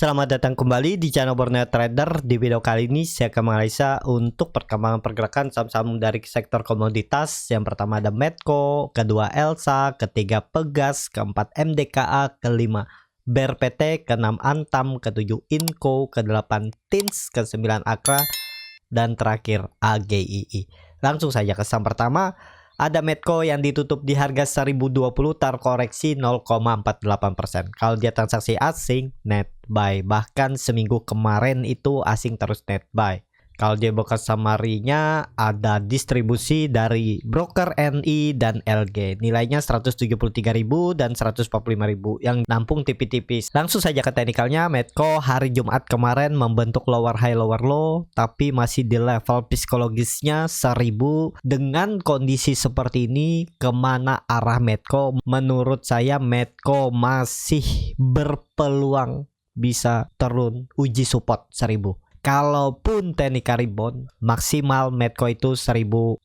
Selamat datang kembali di channel Borneo Trader. Di video kali ini saya akan menganalisa untuk perkembangan pergerakan saham-saham dari sektor komoditas. Yang pertama ada Medco, kedua Elsa, ketiga Pegas, keempat MDKA, kelima BRPT, keenam Antam, ketujuh Inco, kedelapan Tins, kesembilan Akra, dan terakhir AGII. Langsung saja ke saham pertama. Ada Medco yang ditutup di harga 1020 terkoreksi 0,48%. Kalau dia transaksi asing, net buy. Bahkan seminggu kemarin itu asing terus net buy. Kalau dia buka summary-nya ada distribusi dari broker NI dan LG. Nilainya 173.000 dan 145.000 yang nampung tipis-tipis. Langsung saja ke teknikalnya. Medco hari Jumat kemarin membentuk lower high lower low, tapi masih di level psikologisnya 1000. Dengan kondisi seperti ini, kemana arah Medco? Menurut saya Medco masih berpeluang bisa turun uji support 1000. Kalaupun teknik rebound, maksimal Medco itu 1065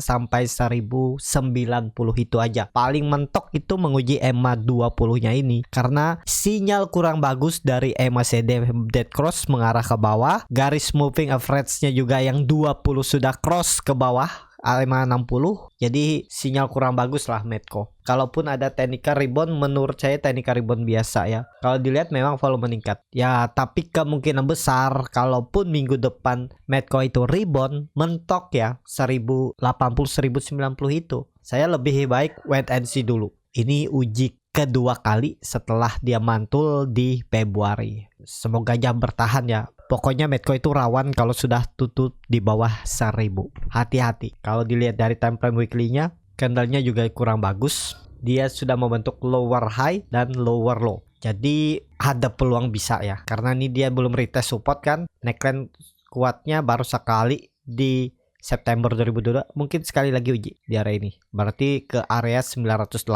sampai 1090 itu aja. Paling mentok itu menguji EMA 20-nya ini karena sinyal kurang bagus dari EMA CD dead cross mengarah ke bawah. Garis moving average-nya juga yang 20 sudah cross ke bawah. EMA 60, jadi sinyal kurang bagus lah Medco. Kalaupun ada technical rebound, menurut saya technical rebound biasa ya. Kalau dilihat memang volume meningkat ya, tapi kemungkinan besar kalaupun minggu depan Medco itu rebound mentok ya 1080 1090 itu, saya lebih baik wait and see dulu. Ini uji kedua kali setelah dia mantul di Februari. Semoga aja bertahan ya. Pokoknya Medco itu rawan kalau sudah tutup di bawah 1000. Hati-hati. Kalau dilihat dari time frame weekly-nya, candle-nya juga kurang bagus. Dia sudah membentuk lower high dan lower low. Jadi ada peluang bisa ya. Karena ini dia belum retest support kan. Neckline kuatnya baru sekali di September 2022. Mungkin sekali lagi uji di area ini. Berarti ke area 900-800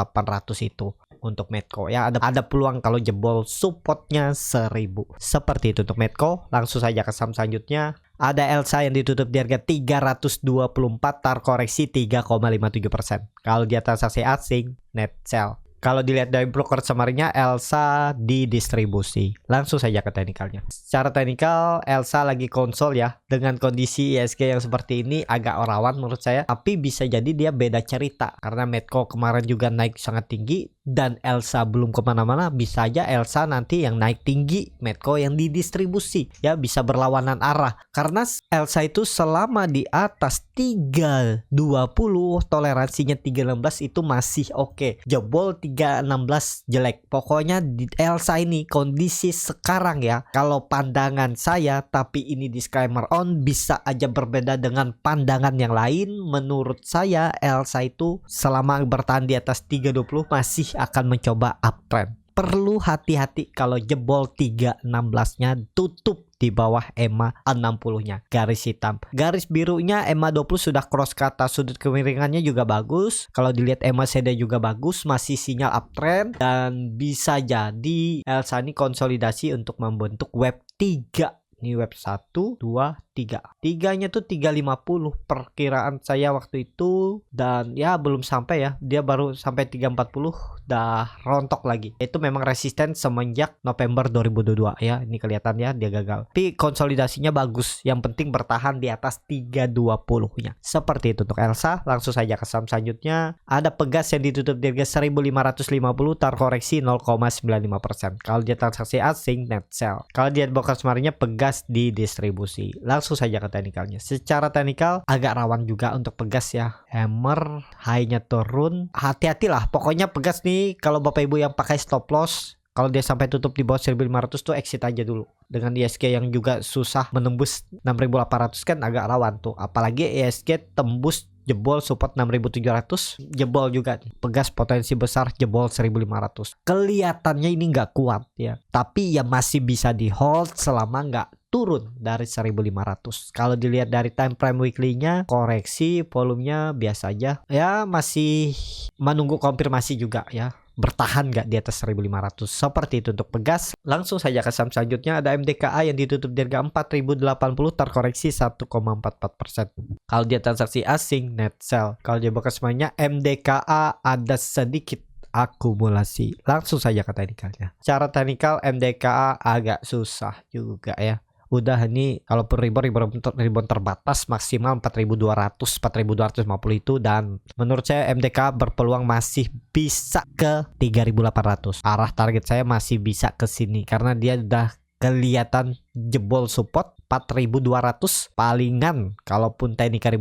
itu untuk Medco ya, ada peluang kalau jebol supportnya 1000. Seperti itu untuk Medco. Langsung saja ke saham selanjutnya. Ada Elsa yang ditutup di harga 324 terkoreksi 3,57%. Kalau dia transaksi asing, net sell. Kalau dilihat dari broker summary-nya, Elsa didistribusi. Langsung saja ke teknikalnya. Secara teknikal, Elsa lagi konsol ya. Dengan kondisi ISG yang seperti ini agak rawan menurut saya. Tapi bisa jadi dia beda cerita. Karena Medco kemarin juga naik sangat tinggi. Dan Elsa belum kemana-mana. Bisa aja Elsa nanti yang naik tinggi, Medco yang didistribusi. Ya, bisa berlawanan arah. Karena Elsa itu selama di atas 320, toleransinya 316 itu masih oke. Jebol 316 jelek. Pokoknya di Elsa ini kondisi sekarang ya, kalau pandangan saya, tapi ini disclaimer on, bisa aja berbeda dengan pandangan yang lain. Menurut saya Elsa itu selama bertahan di atas 320 masih akan mencoba uptrend. Perlu hati-hati kalau jebol 316-nya tutup di bawah EMA 60-nya, garis hitam. Garis birunya EMA 20 sudah cross ke atas, sudut kemiringannya juga bagus. Kalau dilihat EMA CD juga bagus, masih sinyal uptrend. Dan bisa jadi Elsa ini konsolidasi untuk membentuk web 3. Ini web 1, 2, 3. Tiganya tuh 350 perkiraan saya waktu itu. Dan ya belum sampai ya. Dia baru sampai 340 dah rontok lagi. Itu memang resisten semenjak November 2022 ya. Ini kelihatan ya dia gagal. Tapi konsolidasinya bagus. Yang penting bertahan di atas 320-nya. Seperti itu untuk Elsa. Langsung saja ke saham selanjutnya. Ada Pegas yang ditutup di harga 1550 terkoreksi 0,95%. Kalau dia transaksi asing, net sell. Kalau dia broker summary-nya Pegas didistribusi. Langsung saja ke teknikalnya. Secara teknikal agak rawan juga untuk Pegas ya. Hammer, high-nya turun. Hati-hatilah. Pokoknya Pegas nih kalau Bapak Ibu yang pakai stop loss, kalau dia sampai tutup di bawah 1500 tuh exit aja dulu. Dengan ISG yang juga susah menembus 6800 kan agak rawan tuh. Apalagi ISG tembus jebol support 6700, jebol juga nih. Pegas potensi besar jebol 1500. Kelihatannya ini nggak kuat ya, tapi ya masih bisa di hold selama nggak turun dari 1500. Kalau dilihat dari time frame weekly-nya, koreksi volumenya biasa aja ya, masih menunggu konfirmasi juga ya, bertahan nggak di atas 1500. Seperti itu untuk Pegas. Langsung saja ke saham selanjutnya. Ada MDKA yang ditutup di harga 4080 terkoreksi 1,44%. Kalau dia transaksi asing, net sell. Kalau dia buka semuanya, MDKA ada sedikit akumulasi. Langsung saja ke teknikalnya. Secara teknikal MDKA agak susah juga ya. Udah ini kalaupun rebound terbatas maksimal 4200 4250 itu, dan menurut saya MDKA berpeluang masih bisa ke 3800. Arah target saya masih bisa ke sini karena dia udah kelihatan jebol support 4200 palingan, kalaupun technical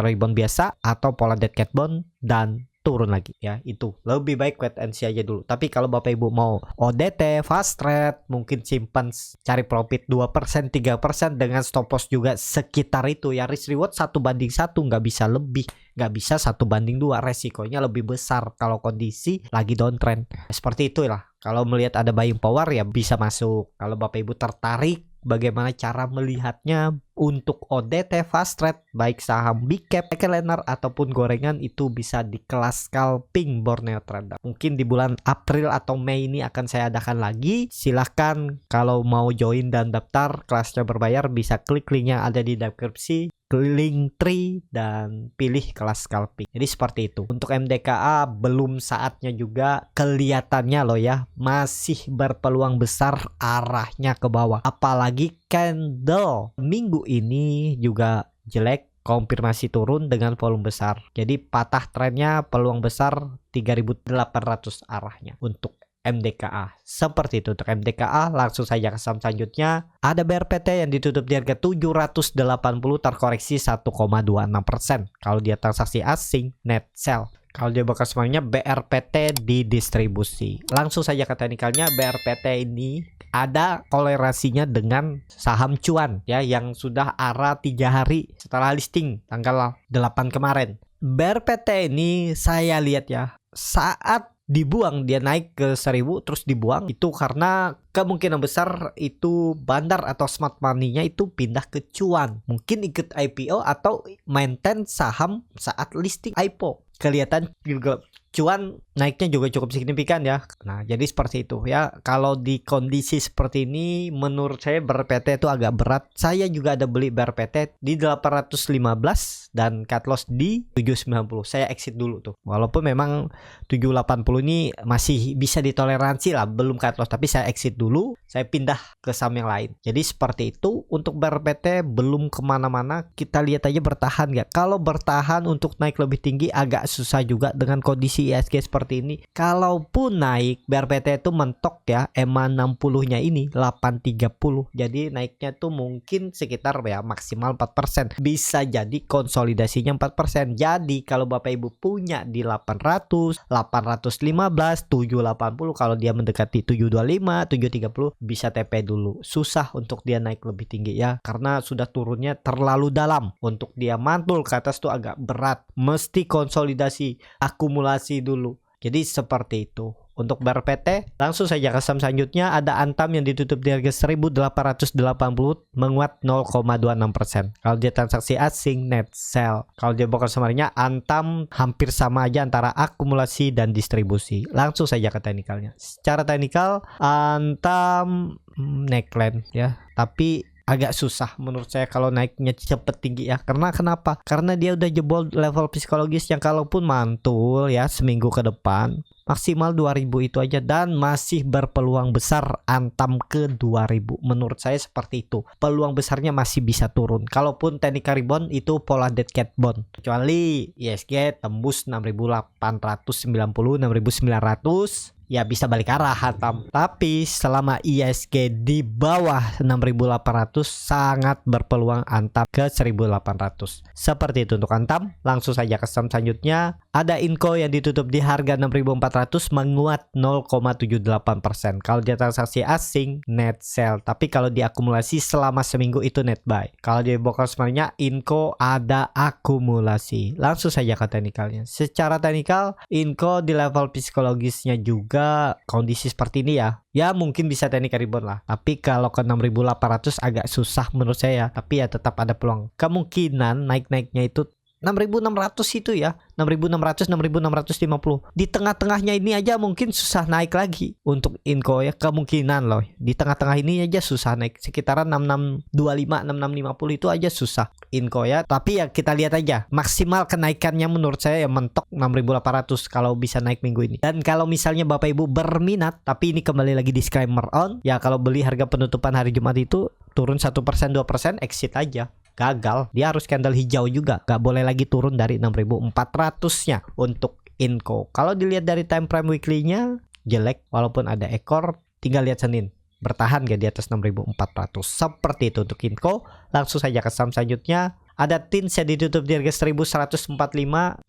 rebound biasa atau pola dead cat bond dan turun lagi ya. Itu lebih baik wait and see aja dulu. Tapi kalau Bapak Ibu mau ODT fast trade, mungkin simpan cari profit 2% 3% dengan stop loss juga sekitar itu ya. Risk reward 1:1, nggak bisa lebih, nggak bisa 1:2, resikonya lebih besar kalau kondisi lagi downtrend. Seperti itulah. Kalau melihat ada buying power ya bisa masuk. Kalau Bapak Ibu tertarik bagaimana cara melihatnya untuk ODT fast trade, baik saham big cap, liner ataupun gorengan, itu bisa di kelas scalping Borneo Trader. Mungkin di bulan April atau Mei ini akan saya adakan lagi. Silahkan kalau mau join dan daftar kelasnya berbayar bisa klik linknya ada di deskripsi, link tree, dan pilih kelas scalping. Jadi seperti itu. Untuk MDKA belum saatnya juga, kelihatannya loh ya, masih berpeluang besar arahnya ke bawah. Apalagi candle minggu ini juga jelek, konfirmasi turun dengan volume besar. Jadi patah trennya, peluang besar 3800 arahnya untuk MDKA. Seperti itu untuk MDKA. Langsung saja ke saham selanjutnya. Ada BRPT yang ditutup di harga 780, terkoreksi 1,26%. Kalau dia transaksi asing, net sell. Kalau dia bakal semuanya BRPT di distribusi. Langsung saja ke teknikalnya. BRPT ini ada kolerasinya dengan saham cuan ya, yang sudah arah 3 hari setelah listing tanggal 8 kemarin. BRPT ini saya lihat ya, saat dibuang dia naik ke 1000 terus dibuang, itu karena kemungkinan besar itu bandar atau smart money-nya itu pindah ke cuan. Mungkin ikut IPO atau maintain saham saat listing IPO. Kelihatan juga cuan naiknya juga cukup signifikan ya. Nah, jadi seperti itu ya. Kalau di kondisi seperti ini menurut saya BRPT itu agak berat. Saya juga ada beli BRPT di 815 dan cut loss di 790. Saya exit dulu tuh. Walaupun memang 780 ini masih bisa ditoleransi lah, belum cut loss, tapi saya exit dulu. Saya pindah ke saham yang lain. Jadi seperti itu. Untuk BRPT belum kemana-mana. Kita lihat aja bertahan nggak. Kalau bertahan untuk naik lebih tinggi agak susah juga dengan kondisi ISG seperti ini. Kalaupun naik, BRPT itu mentok ya, EMA 60-nya ini 830. Jadi naiknya tuh mungkin sekitar ya maksimal 4%. Bisa jadi konsolidasinya 4%. Jadi kalau Bapak Ibu punya di 800, 815, 780, kalau dia mendekati 725, 730 bisa TP dulu. Susah untuk dia naik lebih tinggi ya, karena sudah turunnya terlalu dalam. Untuk dia mantul ke atas tuh agak berat. Mesti konsolidasi, akumulasi dulu. Jadi seperti itu. Untuk BRPT, langsung saja ke saham selanjutnya. Ada Antam yang ditutup di harga 1880, menguat 0,26%. Kalau dia transaksi asing, net sell. Kalau dia broker summary-nya, Antam hampir sama aja antara akumulasi dan distribusi. Langsung saja ke teknikalnya. Secara teknikal, Antam neckline ya, tapi agak susah menurut saya kalau naiknya cepet tinggi ya. Karena kenapa? Karena dia udah jebol level psikologis yang kalaupun mantul ya seminggu ke depan maksimal 2000 itu aja, dan masih berpeluang besar Antam ke 2000. Menurut saya seperti itu. Peluang besarnya masih bisa turun. Kalaupun technical rebound itu pola dead cat bond. Kecuali ISG tembus 6890, 6900. Ya bisa balik arah Antam. Tapi selama ISG di bawah 6800 sangat berpeluang Antam ke 1800. Seperti itu untuk Antam. Langsung saja ke saham selanjutnya. Ada Inco yang ditutup di harga 6400, menguat 0,78%. Kalau dia transaksi asing, net sell. Tapi kalau diakumulasi selama seminggu itu net buy. Kalau di broker sebenarnya Inco ada akumulasi. Langsung saja ke teknikalnya. Secara teknikal Inco di level psikologisnya juga kondisi seperti ini ya mungkin bisa technical rebound lah. Tapi kalau ke 6800 agak susah menurut saya. Tapi ya tetap ada peluang. Kemungkinan naik-naiknya itu 6.600 itu ya, 6.600, 6.650. Di tengah-tengahnya ini aja mungkin susah naik lagi untuk Inco ya, kemungkinan loh. Di tengah-tengah ini aja susah naik, sekitaran 6625, 6650 itu aja susah Inco ya. Tapi ya kita lihat aja, maksimal kenaikannya menurut saya ya mentok 6.800 kalau bisa naik minggu ini. Dan kalau misalnya Bapak Ibu berminat, tapi ini kembali lagi disclaimer on, ya kalau beli harga penutupan hari Jumat itu turun 1%, 2%, exit aja. Gagal, dia harus candle hijau juga, gak boleh lagi turun dari 6.400 nya untuk Inco. Kalau dilihat dari time frame weekly-nya jelek, walaupun ada ekor. Tinggal lihat Senin, bertahan gak di atas 6.400. Seperti itu untuk Inco. Langsung saja ke saham selanjutnya. Ada TINS yang ditutup di harga 1145,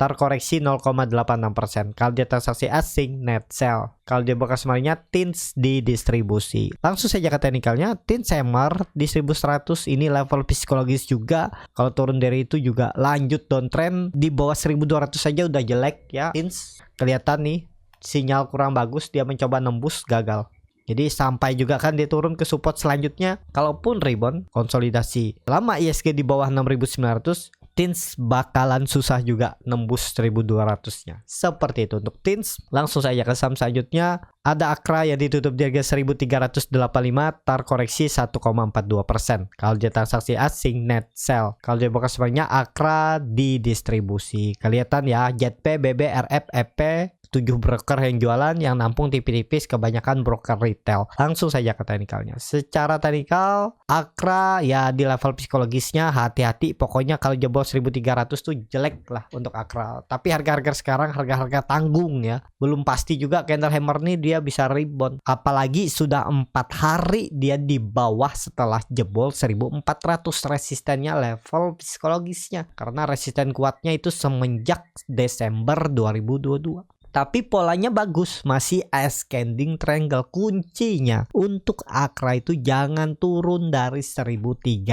terkoreksi 0,86%. Kalau dia transaksi asing, net sell. Kalau dia buka semuanya, TINS didistribusi. Langsung saja ke teknikalnya, TINS hammer di 1100, ini level psikologis juga. Kalau turun dari itu juga lanjut downtrend, di bawah 1200 saja udah jelek ya. TINS kelihatan nih, sinyal kurang bagus, dia mencoba nembus, gagal. Jadi sampai juga kan dia turun ke support selanjutnya. Kalaupun rebound, konsolidasi. Lama ISG di bawah 6.900, TINS bakalan susah juga nembus 1.200-nya. Seperti itu untuk TINS. Langsung saja ke saham selanjutnya. Ada Akra yang ditutup di harga 1.385, terkoreksi 1,42%. Kalau dia transaksi asing, net sell. Kalau dia buka semuanya, Akra didistribusi. Kelihatan ya, JP, BB, RF, EP, 7 broker yang jualan, yang nampung tipis-tipis, kebanyakan broker retail. Langsung saja ke teknikalnya. Secara teknikal, Akra ya di level psikologisnya hati-hati. Pokoknya kalau jebol 1.300 tuh jelek lah untuk Akra. Tapi harga-harga sekarang harga-harga tanggung ya. Belum pasti juga candle hammer nih dia bisa rebound. Apalagi sudah 4 hari dia di bawah setelah jebol 1.400. Resistennya level psikologisnya. Karena resisten kuatnya itu semenjak Desember 2022. Tapi polanya bagus, masih ascending triangle. Kuncinya untuk Akra itu jangan turun dari 1.300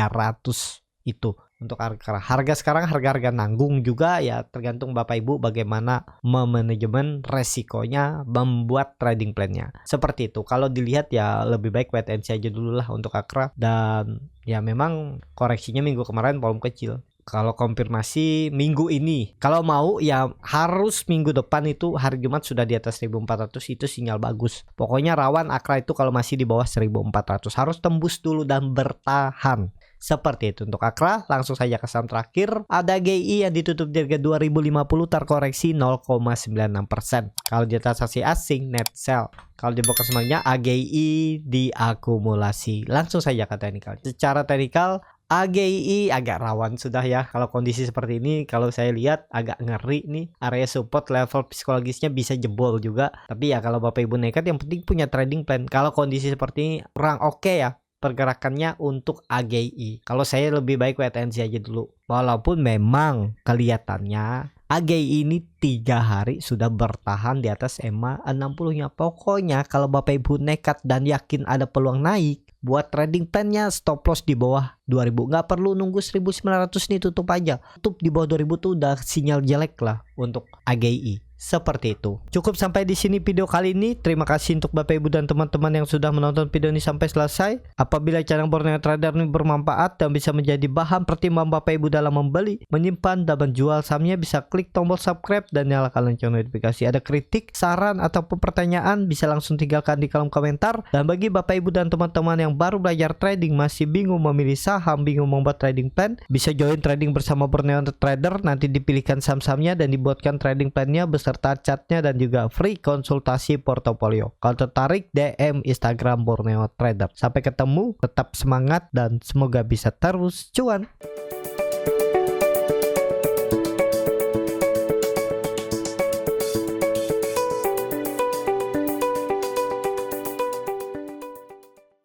itu untuk Akra. Harga sekarang harga-harga nanggung juga ya, tergantung Bapak Ibu bagaimana memanajemen resikonya, membuat trading plan-nya. Seperti itu. Kalau dilihat ya lebih baik wait and see aja dulu lah untuk Akra. Dan ya memang koreksinya minggu kemarin volume kecil. Kalau konfirmasi minggu ini, kalau mau ya harus minggu depan itu hari Jumat sudah di atas 1.400, itu sinyal bagus. Pokoknya rawan Akra itu kalau masih di bawah 1.400 harus tembus dulu dan bertahan. Seperti itu untuk Akra. Langsung saja ke saham terakhir. Ada GI yang ditutup di harga 2050, terkoreksi 0,96%. Kalau dia transaksi asing, net sell. Kalau dibuka semuanya, AGI diakumulasi. Langsung saja ke teknikal. Secara teknikal, AGI agak rawan sudah ya. Kalau kondisi seperti ini, kalau saya lihat agak ngeri nih. Area support level psikologisnya bisa jebol juga. Tapi ya kalau Bapak Ibu nekat, yang penting punya trading plan. Kalau kondisi seperti ini kurang oke ya pergerakannya untuk AGI. Kalau saya lebih baik wait and see aja dulu. Walaupun memang kelihatannya AGI ini 3 hari sudah bertahan di atas EMA 60-nya. Pokoknya kalau Bapak Ibu nekat dan yakin ada peluang naik, buat trading plan-nya stop loss di bawah 2000. Nggak perlu nunggu 1900 nih, tutup aja. Tutup di bawah 2000 tuh udah sinyal jelek lah untuk AGI. Seperti itu. Cukup sampai di sini video kali ini. Terima kasih untuk Bapak Ibu dan teman-teman yang sudah menonton video ini sampai selesai. Apabila channel Borneo Trader ini bermanfaat dan bisa menjadi bahan pertimbangan Bapak Ibu dalam membeli, menyimpan, dan menjual sahamnya, bisa klik tombol subscribe dan nyalakan lonceng notifikasi. Ada kritik, saran, ataupun pertanyaan bisa langsung tinggalkan di kolom komentar. Dan bagi Bapak Ibu dan teman-teman yang baru belajar trading, masih bingung memilih saham, bingung membuat trading plan, bisa join trading bersama Borneo Trader. Nanti dipilihkan saham-sahamnya dan dibuatkan trading plan-nya serta chatnya dan juga free konsultasi portofolio. Kalau tertarik, DM Instagram Borneo Trader. Sampai ketemu, tetap semangat dan semoga bisa terus cuan.